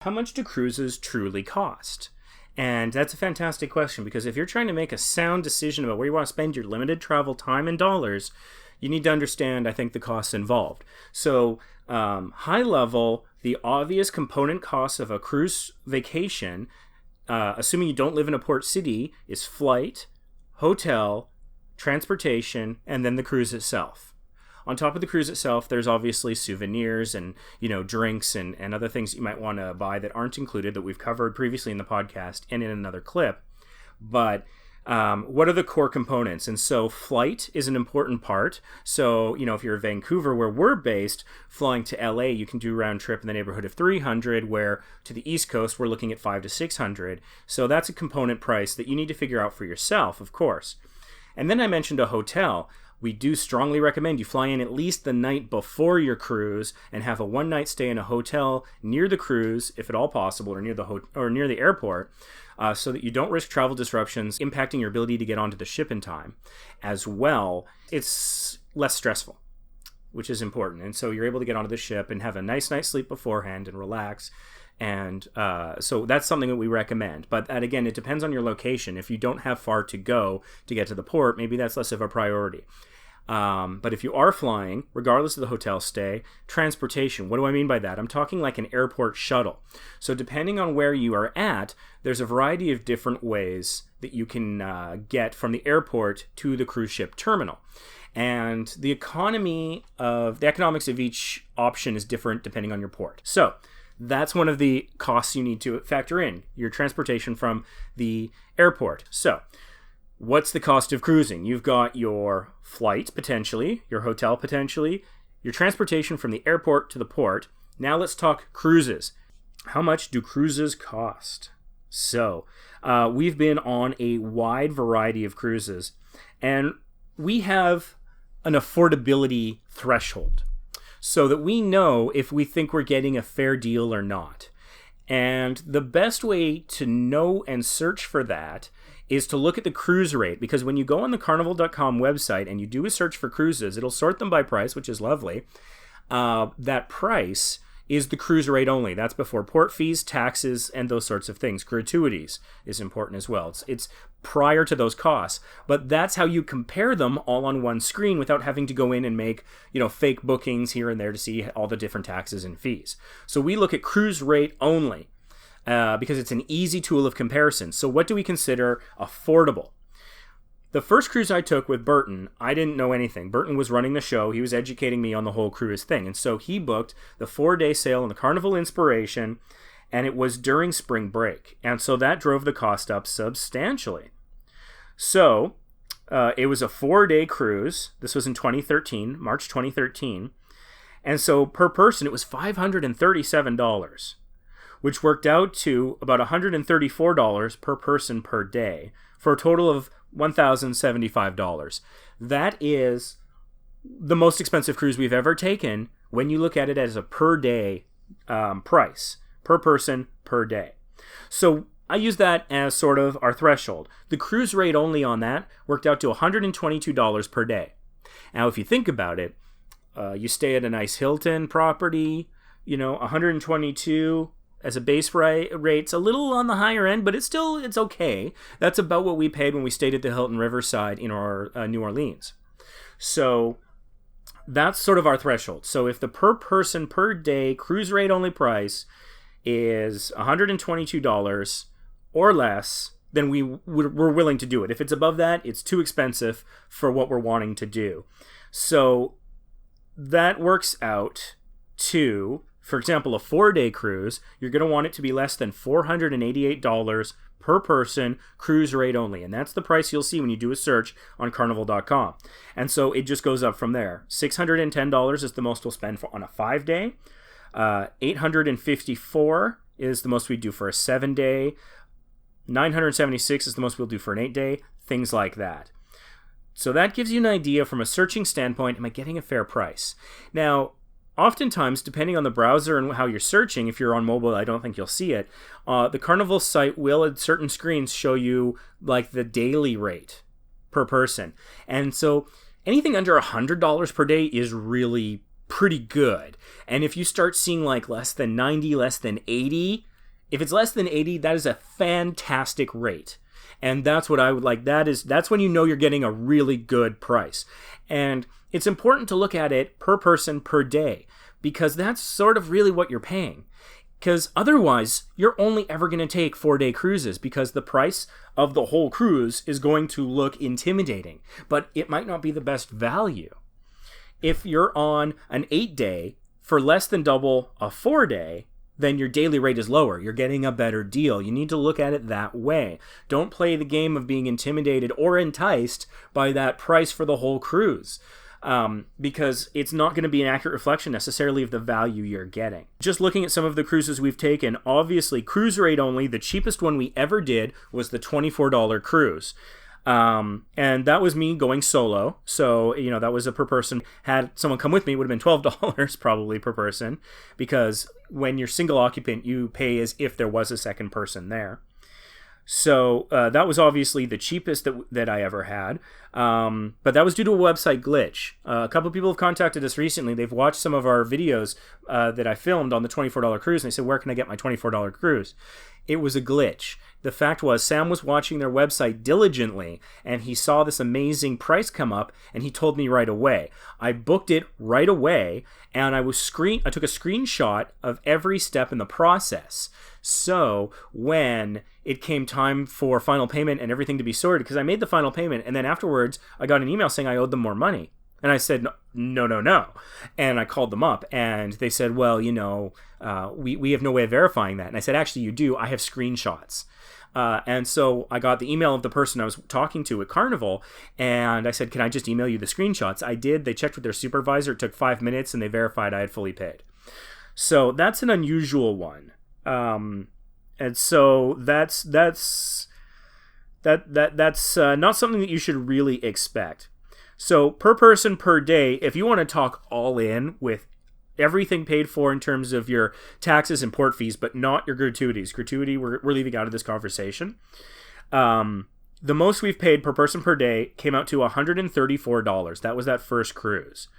How much do cruises truly cost? And that's a fantastic question, because if you're trying to make a sound decision about where you want to spend your limited travel time and dollars, you need to understand, I think, the costs involved. So, high level, the obvious component costs of a cruise vacation, assuming you don't live in a port city, is flight, hotel, transportation, and then the cruise itself. On top of the cruise itself, there's obviously souvenirs and, drinks and other things you might want to buy that aren't included, that we've covered previously in the podcast and in another clip. But what are the core components? And so flight is an important part. So, if you're in Vancouver, where we're based, flying to LA, you can do round trip in the neighborhood of $300, where to the East Coast, we're looking at $500 to $600. So that's a component price that you need to figure out for yourself, of course. And then I mentioned a hotel. We do strongly recommend you fly in at least the night before your cruise and have a one-night stay in a hotel near the cruise, if at all possible, or near the airport, so that you don't risk travel disruptions impacting your ability to get onto the ship in time. As well, it's less stressful, which is important. And so you're able to get onto the ship and have a nice night's sleep beforehand and relax. And so that's something that we recommend. But again, it depends on your location. If you don't have far to go to get to the port, maybe that's less of a priority. But if you are flying, regardless of the hotel stay, transportation, what do I mean by that? I'm talking like an airport shuttle. So depending on where you are at, there's a variety of different ways that you can get from the airport to the cruise ship terminal. And the economics of each option is different depending on your port. So that's one of the costs you need to factor in, your transportation from the airport. So what's the cost of cruising? You've got your flight, potentially, your hotel, potentially, your transportation from the airport to the port. Now let's talk cruises. How much do cruises cost? So, we've been on a wide variety of cruises, and we have an affordability threshold so that we know if we think we're getting a fair deal or not. And the best way to know and search for that is to look at the cruise rate, because when you go on the Carnival.com website and you do a search for cruises, it'll sort them by price, which is lovely. That price is the cruise rate only. That's before port fees, taxes, and those sorts of things. Gratuities is important as well. It's prior to those costs. But that's how you compare them all on one screen without having to go in and make, fake bookings here and there to see all the different taxes and fees. So we look at cruise rate only because it's an easy tool of comparison. So what do we consider affordable? The first cruise I took with Burton, I didn't know anything. Burton was running the show. He was educating me on the whole cruise thing. And so he booked the 4-day sail on the Carnival Inspiration, and it was during spring break. And so that drove the cost up substantially. So it was a 4-day cruise. This was in 2013, March 2013. And so per person, it was $537, which worked out to about $134 per person per day, for a total of $1,075. That is the most expensive cruise we've ever taken when you look at it as a per day price, per person per day. So I use that as sort of our threshold. The cruise rate only on that worked out to $122 per day. Now, if you think about it, you stay at a nice Hilton property, $122 as a base rate's a little on the higher end, but it's okay. That's about what we paid when we stayed at the Hilton Riverside in our New Orleans. So that's sort of our threshold. So if the per person per day cruise rate only price is $122 or less, then we're willing to do it. If it's above that, it's too expensive for what we're wanting to do. So that works out to, for example, a 4-day cruise, you're going to want it to be less than $488 per person, cruise rate only. And that's the price you'll see when you do a search on Carnival.com. And so it just goes up from there. $610 is the most we'll spend on a 5-day. $854 is the most we do for a 7-day. $976 is the most we'll do for an 8-day. Things like that. So that gives you an idea from a searching standpoint, am I getting a fair price? Now, oftentimes, depending on the browser and how you're searching, if you're on mobile, I don't think you'll see it. The Carnival site will, at certain screens, show you like the daily rate per person. And so anything under $100 per day is really pretty good. And if you start seeing like less than 90, less than 80, If it's less than 80, that is a fantastic rate. And that's what I would like. That's when you know you're getting a really good price. And it's important to look at it per person per day, because that's sort of really what you're paying. Because otherwise, you're only ever going to take 4-day cruises, because the price of the whole cruise is going to look intimidating, but it might not be the best value. If you're on an 8-day for less than double a 4-day, then your daily rate is lower. You're getting a better deal. You need to look at it that way. Don't play the game of being intimidated or enticed by that price for the whole cruise. Because it's not going to be an accurate reflection necessarily of the value you're getting. Just looking at some of the cruises we've taken, obviously cruise rate only, the cheapest one we ever did was the $24 cruise. And that was me going solo. So, that was a per person. Had someone come with me, it would have been $12 probably per person, because when you're single occupant, you pay as if there was a second person there. So that was obviously the cheapest that I ever had. But that was due to a website glitch. A couple of people have contacted us recently. They've watched some of our videos that I filmed on the $24 cruise, and they said, where can I get my $24 cruise? It was a glitch. The fact was, Sam was watching their website diligently, and he saw this amazing price come up, and he told me right away. I booked it right away, and I took a screenshot of every step in the process. So when it came time for final payment and everything to be sorted, because I made the final payment, and then afterwards I got an email saying I owed them more money. And I said, no. And I called them up, and they said, well, we have no way of verifying that. And I said, actually, you do. I have screenshots. And so I got the email of the person I was talking to at Carnival, and I said, can I just email you the screenshots? I did. They checked with their supervisor. It took 5 minutes, and they verified I had fully paid. So that's an unusual one. And so that's not something that you should really expect. So per person per day, if you want to talk all in with everything paid for in terms of your taxes and port fees, but not your gratuities. Gratuity, we're leaving out of this conversation. The most we've paid per person per day came out to $134. That was that first cruise.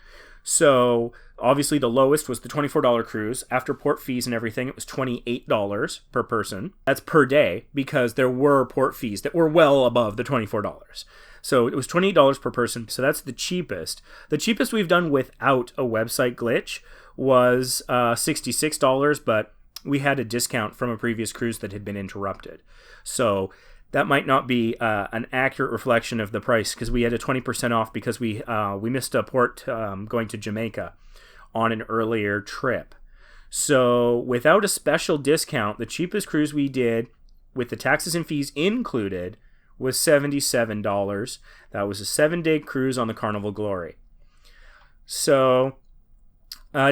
So obviously the lowest was the $24 cruise. After port fees and everything, it was $28 per person. That's per day, because there were port fees that were well above the $24. So it was $28 per person. So that's the cheapest. The cheapest we've done without a website glitch was $66, but we had a discount from a previous cruise that had been interrupted. So that might not be an accurate reflection of the price, because we had a 20% off because we missed a port going to Jamaica on an earlier trip. So without a special discount, the cheapest cruise we did with the taxes and fees included was $77. That was a 7-day cruise on the Carnival Glory. So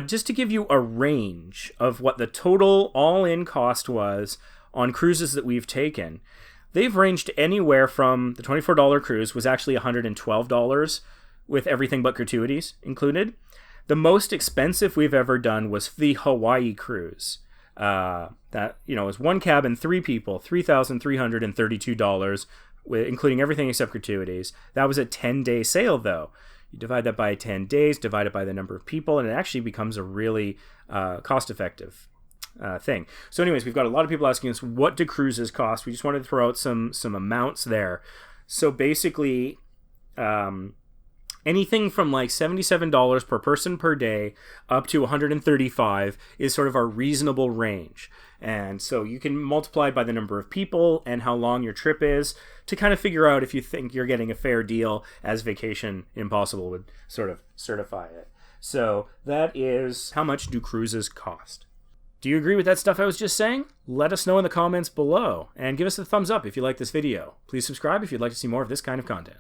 just to give you a range of what the total all-in cost was on cruises that we've taken, they've ranged anywhere from the $24 cruise was actually $112 with everything but gratuities included. The most expensive we've ever done was the Hawaii cruise. That was one cabin, 3 people, $3,332, including everything except gratuities. That was a 10-day sail, though. You divide that by 10 days, divide it by the number of people, and it actually becomes a really cost-effective thing. So anyways, we've got a lot of people asking us, what do cruises cost? We just wanted to throw out some amounts there. So basically, anything from like $77 per person per day up to $135 is sort of our reasonable range. And so you can multiply by the number of people and how long your trip is to kind of figure out if you think you're getting a fair deal, as Vacation Impossible would sort of certify it. So that is how much do cruises cost. Do you agree with that stuff I was just saying? Let us know in the comments below, and give us a thumbs up if you like this video. Please subscribe if you'd like to see more of this kind of content.